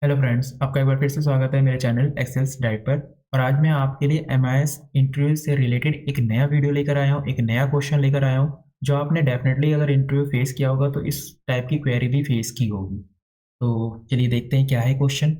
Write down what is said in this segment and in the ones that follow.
Hello friends, आपका एक बार फिर से स्वागत है मेरे चैनल एक्सेल्स डाइट पर। और आज मैं आपके लिए एमआईएस इंटरव्यू से रिलेटेड एक नया वीडियो लेकर आया हूँ, एक नया क्वेश्चन लेकर आया हूँ जो आपने डेफिनेटली अगर इंटरव्यू फेस किया होगा तो इस टाइप की क्वेरी भी फेस की होगी। तो चलिए देखते हैं क्या है क्वेश्चन।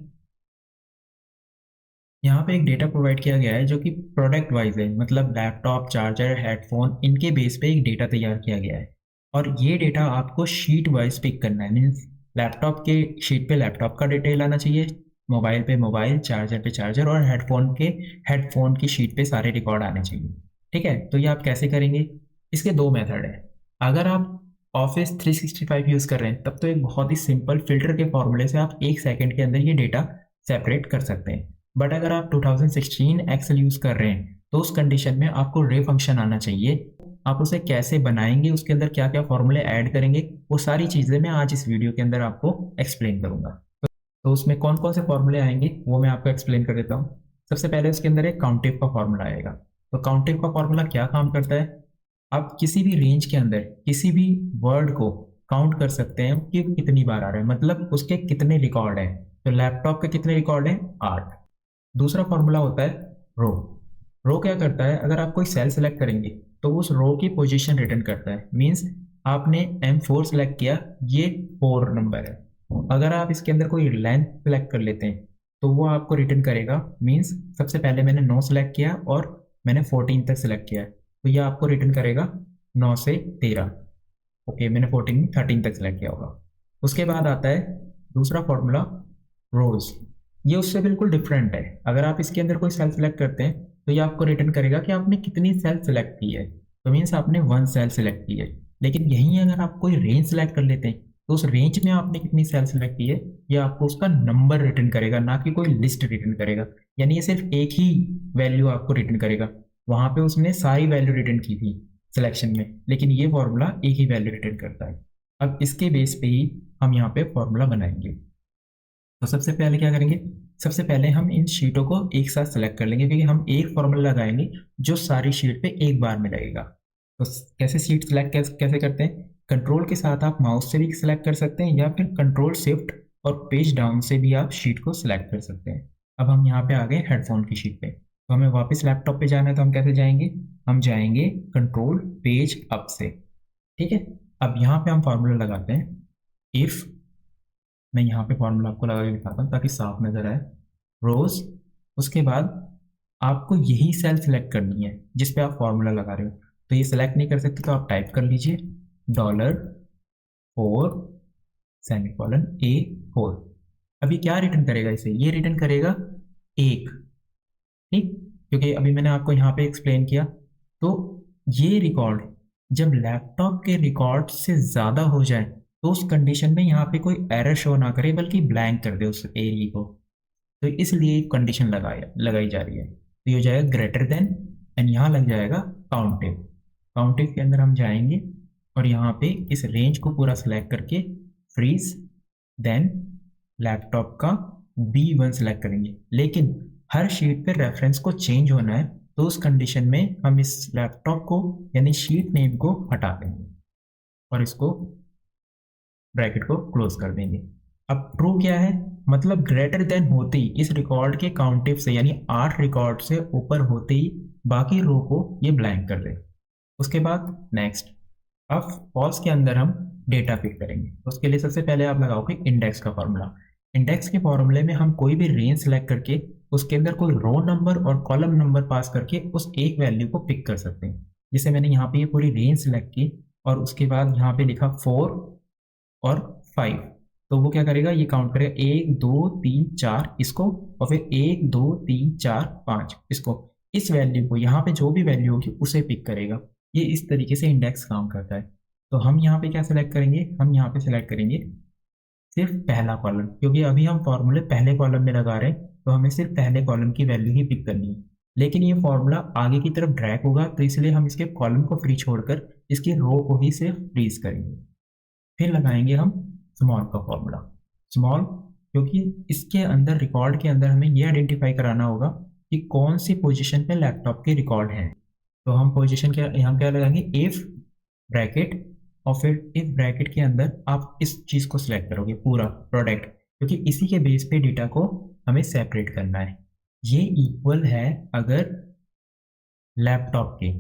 यहाँ पे एक डेटा प्रोवाइड किया गया है जो कि प्रोडक्ट वाइज है, मतलब लैपटॉप, चार्जर, हेडफोन, इनके बेस पे एक डेटा तैयार किया गया है। और ये डेटा आपको शीट वाइज पिक करना है। मीन्स लैपटॉप के शीट पे लैपटॉप का डिटेल आना चाहिए, मोबाइल पे मोबाइल, चार्जर पे चार्जर और हेडफोन की शीट पे सारे रिकॉर्ड आने चाहिए। ठीक है, तो ये आप कैसे करेंगे? इसके दो मेथड है। अगर आप ऑफिस 365 यूज़ कर रहे हैं तब तो एक बहुत ही सिंपल फिल्टर के फॉर्मूले से आप 1 सेकंड के अंदर ये डेटा सेपरेट कर सकते हैं। बट अगर आप 2016 एक्सेल यूज़ कर रहे हैं तो उस कंडीशन में आपको रे फंक्शन आना चाहिए। आप उसे कैसे बनाएंगे, उसके अंदर क्या क्या फॉर्मूले ऐड करेंगे, वो सारी चीज़ें मैं आज इस वीडियो के अंदर आपको एक्सप्लेन करूंगा। तो उसमें कौन कौन से फॉर्मूले आएंगे वो मैं आपको एक्सप्लेन कर देता हूँ। सबसे पहले उसके अंदर एक काउंटिव का फॉर्मूला आएगा। तो काउंटिव का फॉर्मूला क्या काम करता है? आप किसी भी रेंज के अंदर किसी भी वर्ड को काउंट कर सकते हैं कि कितनी बार आ रहा है, मतलब उसके कितने रिकॉर्ड हैं। तो लैपटॉप के कितने रिकॉर्ड हैं? 8। दूसरा फॉर्मूला होता है रो। रो क्या करता है? अगर आप कोई सेल सेलेक्ट करेंगे तो उस रो की पोजीशन रिटर्न करता है। मींस आपने M4 सेलेक्ट किया, ये 4 नंबर है। अगर आप इसके अंदर कोई लेंथ सेलेक्ट कर लेते हैं तो वो आपको रिटर्न करेगा। मींस सबसे पहले मैंने 9 सेलेक्ट किया और मैंने 14 तक सेलेक्ट किया है, तो ये आपको रिटर्न करेगा 9 से 13। ओके, मैंने 14 13 तक सेलेक्ट किया होगा। उसके बाद आता है दूसरा फॉर्मूला, रोज। ये उससे बिल्कुल डिफरेंट है। अगर आप इसके अंदर कोई सेल सेलेक्ट करते हैं तो ये आपको रिटर्न करेगा कि आपने कितनी सेल सेलेक्ट की है। तो मीन्स आपने 1 सेल सेलेक्ट की है। लेकिन यहीं अगर आप कोई रेंज सेलेक्ट कर लेते हैं तो उस रेंज में आपने कितनी सेल सेलेक्ट की है ये आपको उसका नंबर रिटर्न करेगा, ना कि कोई लिस्ट रिटर्न करेगा। यानी ये सिर्फ एक ही वैल्यू आपको रिटर्न करेगा। वहां पे उसने सारी वैल्यू रिटर्न की थी सिलेक्शन में, लेकिन ये फॉर्मूला एक ही वैल्यू रिटर्न करता है। अब इसके बेस पे ही हम यहाँ पे फॉर्मूला बनाएंगे। तो सबसे पहले क्या करेंगे? सबसे पहले हम इन शीटों को एक साथ सेलेक्ट कर लेंगे, क्योंकि हम एक फॉर्मूला लगाएंगे जो सारी शीट पे एक बार में लगेगा। तो कैसे शीट सेलेक्ट कैसे करते हैं? कंट्रोल के साथ आप माउस से भी सेलेक्ट कर सकते हैं या फिर कंट्रोल शिफ्ट और पेज डाउन से भी आप शीट को सिलेक्ट कर सकते हैं। अब हम यहाँ पे आ गए हेडफोन की शीट पे, तो हमें वापस लैपटॉप पे जाना है, तो हम कैसे जाएंगे? हम जाएंगे कंट्रोल पेज अप से। ठीक है, अब यहाँ पे हम फॉर्मूला लगाते हैं इफ। मैं यहाँ पे फॉर्मूला आपको लगा के दिखाता हूँ ताकि साफ नजर आए। रोज, उसके बाद आपको यही सेल सेलेक्ट करनी है जिस पे आप फॉर्मूला लगा रहे हो। तो ये सेलेक्ट नहीं कर सकते तो आप टाइप कर लीजिए $4 सेमीकोलन A4। अभी क्या रिटर्न करेगा इसे? ये रिटर्न करेगा 1। ठीक, क्योंकि अभी मैंने आपको यहाँ पे एक्सप्लेन किया। तो ये रिकॉर्ड जब लैपटॉप के रिकॉर्ड से ज़्यादा हो जाए तो उस कंडीशन में यहाँ पे कोई एरर शो ना करे बल्कि ब्लैंक कर दे उस एरिया को। तो इसलिए कंडीशन लगाई जा रही है। तो ये हो जाएगा ग्रेटर देन एंड यहाँ लग जाएगा काउंटिव। काउंटिव के अंदर हम जाएंगे और यहाँ पे इस रेंज को पूरा सेलेक्ट करके फ्रीज, देन लैपटॉप का B1 सेलेक्ट करेंगे। लेकिन हर शीट पे रेफरेंस को चेंज होना है, तो उस कंडीशन में हम इस लैपटॉप को यानी शीट नेम को हटा देंगे और इसको ब्रैकेट को क्लोज कर देंगे। अब ट्रू क्या है? मतलब ग्रेटर देन होते ही इस रिकॉर्ड के काउंटिव से यानी 8 रिकॉर्ड से ऊपर होते ही बाकी रो को ये ब्लैंक कर दे। उसके बाद नेक्स्ट। अब फॉल्स के अंदर हम डेटा पिक करेंगे। उसके लिए सबसे पहले आप लगाओगे इंडेक्स का फॉर्मूला। इंडेक्स के फॉर्मूले में हम कोई भी रेंज सेलेक्ट करके उसके अंदर कोई रो नंबर और कॉलम नंबर पास करके उस एक वैल्यू को पिक कर सकते हैं। जैसे मैंने यहाँ पे ये पूरी रेंज सेलेक्ट की और उसके बाद यहाँ पे लिखा 4 और 5। तो वो क्या करेगा? ये काउंट करेगा 1 2 3 4 इसको, और फिर 1 2 3 4 5 इसको। इस वैल्यू को यहाँ पे जो भी वैल्यू होगी उसे पिक करेगा। ये इस तरीके से इंडेक्स काम करता है। तो हम यहाँ पे क्या सेलेक्ट करेंगे? हम यहाँ पे सेलेक्ट करेंगे सिर्फ पहला कॉलम, क्योंकि अभी हम फॉर्मूले पहले कॉलम में लगा रहे हैं तो हमें सिर्फ पहले कॉलम की वैल्यू ही पिक करनी है। लेकिन ये फॉर्मूला आगे की तरफ ड्रैग होगा, तो इसलिए हम इसके कॉलम को फ्री छोड़कर इसकी रो को ही सिर्फ फ्रीज करेंगे। फिर लगाएंगे हम स्मॉल का फॉर्मूला। स्मॉल, क्योंकि इसके अंदर रिकॉर्ड के अंदर हमें यह आइडेंटिफाई कराना होगा कि कौन सी पोजीशन पे लैपटॉप के रिकॉर्ड हैं। तो हम पोजीशन के यहाँ क्या लगाएंगे? इफ ब्रैकेट, और फिर इफ ब्रैकेट के अंदर आप इस चीज़ को सिलेक्ट करोगे पूरा प्रोडक्ट। क्योंकि इसी के बेस पे डेटा को हमें सेपरेट करना है। ये इक्वल है अगर लैपटॉप के।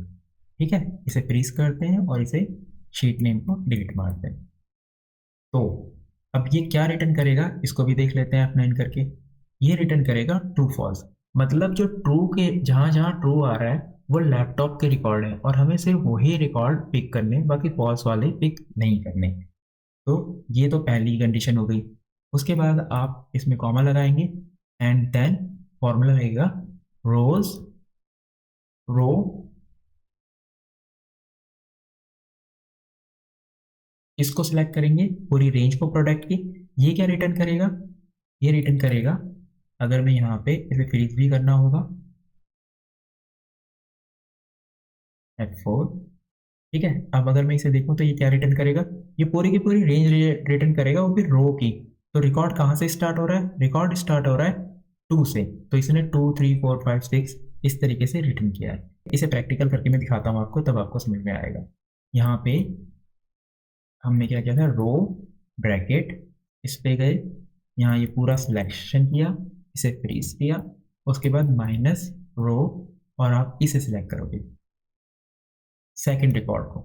ठीक है, इसे फ्रीज करते हैं और इसे शीट नेम को डिलीट मारते हैं। तो अब ये क्या रिटर्न करेगा इसको भी देख लेते हैं F9 करके। ये रिटर्न करेगा ट्रू फॉल्स, मतलब जो ट्रू के जहाँ जहाँ ट्रू आ रहा है वो लैपटॉप के रिकॉर्ड है और हमें सिर्फ वही रिकॉर्ड पिक करने, बाकी फॉल्स वाले पिक नहीं करने। तो ये तो पहली कंडीशन हो गई। उसके बाद आप इसमें कॉमा लगाएंगे एंड देन फॉर्मूला रहेगा रोज रो इसको सिलेक्ट करेंगे, पूरी रेंज को प्रोडक्ट की। ये क्या रिटर्न करेगा, ये रिटर्न करेगा, अगर मैं यहाँ पे इसे फ्रीज भी करना होगा F4। ठीक है, अब अगर मैं इसे देखूँ तो ये क्या रिटर्न करेगा, ये पूरी की पूरी रेंज रिटर्न करेगा, वो भी रो की। तो रिकॉर्ड कहाँ से स्टार्ट हो रहा है, रिकॉर्ड स्टार्ट हो रहा है 2 से, तो इसने 2 3 4 5 6 इस तरीके से रिटर्न किया है। इसे प्रैक्टिकल करके मैं दिखाता हूँ आपको, तब आपको समझ में आएगा। यहाँ पे हमने क्या किया था, रो ब्रैकेट, इस पे गए, यहाँ ये पूरा सिलेक्शन किया, इसे फ्रीज किया, उसके बाद माइनस रो, और आप इसे सिलेक्ट करोगे सेकंड रिकॉर्ड को।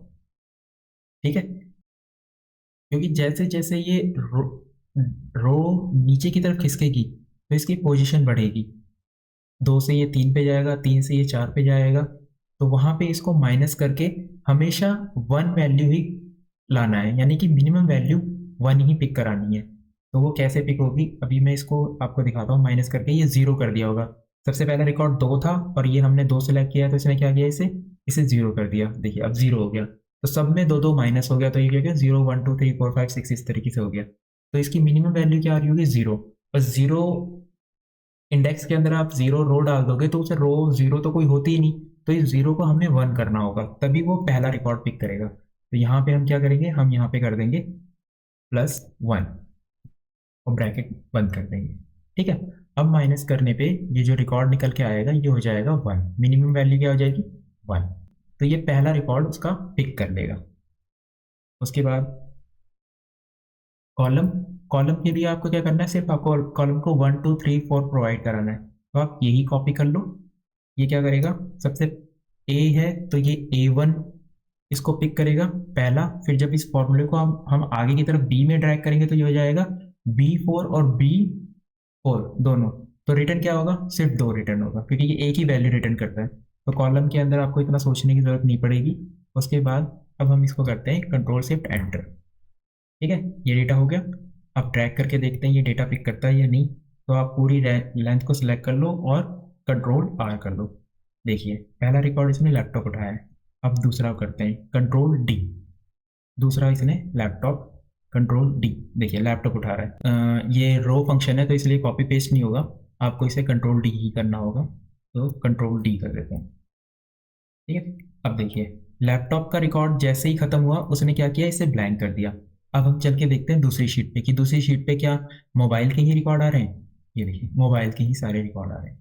ठीक है, क्योंकि जैसे जैसे ये रो नीचे की तरफ खिसकेगी तो इसकी पोजीशन बढ़ेगी, 2 से ये 3 पे जाएगा, 3 से ये 4 पे जाएगा, तो वहां पे इसको माइनस करके हमेशा 1 वैल्यू ही लाना है, यानी कि मिनिमम वैल्यू 1 ही पिक करानी है। तो वो कैसे पिक होगी, अभी मैं इसको आपको दिखाता हूँ। माइनस करके ये 0 कर दिया होगा, सबसे पहला रिकॉर्ड 2 था और ये हमने 2 सेलेक्ट किया, तो इसने क्या किया, इसे इसे 0 कर दिया। देखिए अब 0 हो गया, तो सब में 2 2 माइनस हो गया, तो ये क्या हो गया, 0 1 2 3 4 5 6 इस तरीके से हो गया। तो इसकी मिनिमम वैल्यू क्या आ रही होगी, 0। बस 0 इंडेक्स के अंदर आप 0 रो डाल दोगे तो उसे रो 0 तो कोई होती ही नहीं, तो इस 0 को हमें 1 करना होगा, तभी वो पहला रिकॉर्ड पिक करेगा। तो यहाँ पे हम क्या करेंगे, हम यहाँ पे कर देंगे +1 और ब्रैकेट बंद कर देंगे। ठीक है, अब माइनस करने पे ये जो रिकॉर्ड निकल के आएगा ये हो जाएगा 1, मिनिमम वैल्यू क्या हो जाएगी 1। तो ये पहला रिकॉर्ड उसका पिक कर लेगा। उसके बाद कॉलम, कॉलम के लिए आपको क्या करना है, सिर्फ आपको कॉलम को 1 2 3 4 प्रोवाइड कराना है, तो आप यही कॉपी कर लो। ये क्या करेगा, सबसे ए है तो ये A1 इसको पिक करेगा पहला, फिर जब इस फॉर्मूले को हम आगे की तरफ बी में ड्रैग करेंगे तो ये हो जाएगा B4 और B4 दोनों। तो रिटर्न क्या होगा, सिर्फ 2 रिटर्न होगा, क्योंकि ये एक ही वैल्यू रिटर्न करता है। तो कॉलम के अंदर आपको इतना सोचने की जरूरत नहीं पड़ेगी। उसके बाद अब हम इसको करते हैं कंट्रोल शिफ्ट एंटर। ठीक है, ये डेटा हो गया। अब ट्रैक करके देखते हैं ये डेटा पिक करता है या नहीं। तो आप पूरी लेंथ को सिलेक्ट कर लो और कंट्रोल R कर लो। देखिए पहला रिकॉर्ड इसने लैपटॉप उठाया है। अब दूसरा करते हैं कंट्रोल D, दूसरा इसने लैपटॉप, कंट्रोल D। देखिए लैपटॉप उठा रहा है। ये रो फंक्शन है तो इसलिए कॉपी पेस्ट नहीं होगा, आपको इसे कंट्रोल D ही करना होगा, तो कंट्रोल D कर देते हैं। ठीक है, अब देखिए लैपटॉप का रिकॉर्ड जैसे ही खत्म हुआ उसने क्या किया, इसे ब्लैंक कर दिया। अब हम चल के देखते हैं दूसरी शीट पे कि दूसरी शीट पे क्या मोबाइल के ही रिकॉर्ड आ रहे हैं। ये देखिए मोबाइल के ही सारे रिकॉर्ड आ रहे हैं।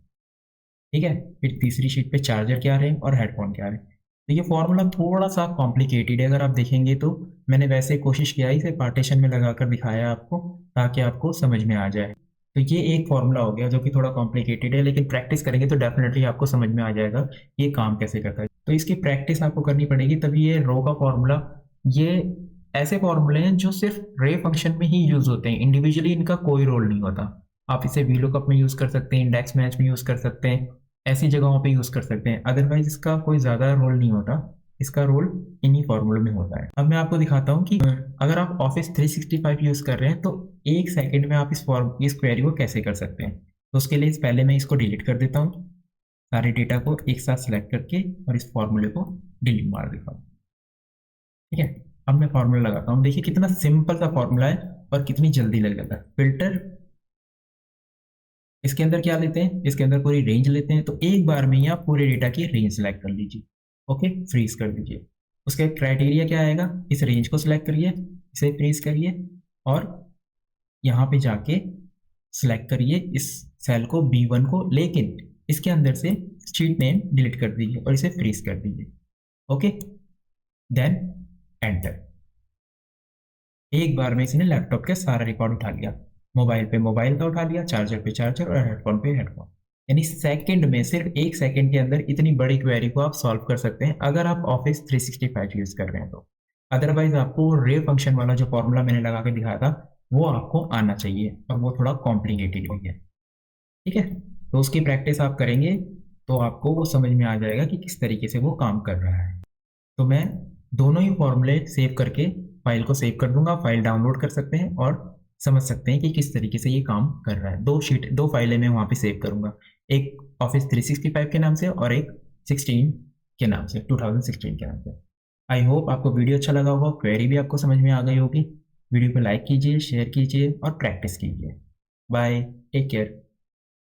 ठीक है, फिर तीसरी शीट पे चार्जर के आ रहे हैं और हेडफोन के आ रहे हैं। तो ये फॉर्मूला थोड़ा सा कॉम्प्लिकेटेड है, अगर आप देखेंगे तो मैंने वैसे कोशिश किया इसे पार्टीशन में लगाकर दिखाया आपको, ताकि आपको समझ में आ जाए। तो ये एक फॉर्मूला हो गया जो कि थोड़ा कॉम्प्लिकेटेड है, लेकिन प्रैक्टिस करेंगे तो डेफिनेटली आपको समझ में आ जाएगा ये काम कैसे करता है। तो इसकी प्रैक्टिस आपको करनी पड़ेगी, तभी ये रो का फॉर्मूला, ये ऐसे फॉर्मूले हैं जो सिर्फ रे फंक्शन में ही यूज होते हैं, इंडिविजुअली इनका कोई रोल नहीं होता। आप इसे वीलुकअप में यूज कर सकते हैं, इंडेक्स मैच में यूज कर सकते हैं, ऐसी जगहों पे यूज कर सकते हैं, अदरवाइज इसका कोई ज्यादा रोल नहीं होता। इसका रोल इन्हीं फॉर्मूले में होता है। अब मैं आपको दिखाता हूँ कि अगर आप ऑफिस 365 यूज कर रहे हैं तो 1 सेकंड में आप इस क्वेरी को कैसे कर सकते हैं। तो उसके लिए पहले मैं इसको डिलीट कर देता हूँ, सारे डेटा को एक साथ सेलेक्ट करके, और इस फॉर्मूले को डिलीट मार देता हूँ। ठीक है, अब मैं फॉर्मूला लगाता हूँ। देखिए कितना सिंपल सा फॉर्मूला है और कितनी जल्दी लग जाता है। फिल्टर, इसके अंदर क्या लेते हैं, इसके अंदर पूरी रेंज लेते हैं, तो एक बार में ही आप पूरे डेटा की रेंज सेलेक्ट कर लीजिए। ओके, फ्रीज कर दीजिए। उसका क्राइटेरिया क्या आएगा, इस रेंज को सिलेक्ट करिए, इसे फ्रीज करिए, और यहाँ पे जाके सिलेक्ट करिए इस सेल को B1 को, लेकिन इसके अंदर से शीट नेम डिलीट कर दीजिए और इसे फ्रीज कर दीजिए। Okay, then enter. एक बार में इसने लैपटॉप का सारा रिकॉर्ड उठा लिया। मोबाइल पे मोबाइल का उठा लिया, चार्जर पे चार्जर और हेडफोन पे हेडफोन। यानी सेकंड में, सिर्फ 1 सेकंड के अंदर इतनी बड़ी क्वेरी को आप सॉल्व कर सकते हैं अगर आप ऑफिस 365 यूज़ कर रहे हैं तो। अदरवाइज आपको रे फंक्शन वाला जो फॉर्मूला मैंने लगा के दिखाया था वो आपको आना चाहिए, और वो थोड़ा कॉम्प्लिकेटेड भी है। ठीक है, तो उसकी प्रैक्टिस आप करेंगे तो आपको वो समझ में आ जाएगा कि किस तरीके से वो काम कर रहा है। तो मैं दोनों ही फॉर्मूले सेव करके फाइल को सेव कर दूंगा, फाइल डाउनलोड कर सकते हैं और समझ सकते हैं कि किस तरीके से ये काम कर रहा है। दो फाइलें मैं वहाँ पे सेव करूंगा, एक ऑफिस 365 के नाम से और एक 16 के नाम से, 2016 के नाम से। आई होप आपको वीडियो अच्छा लगा होगा, क्वेरी भी आपको समझ में आ गई होगी। वीडियो को लाइक कीजिए, शेयर कीजिए और प्रैक्टिस कीजिए। Bye, take care.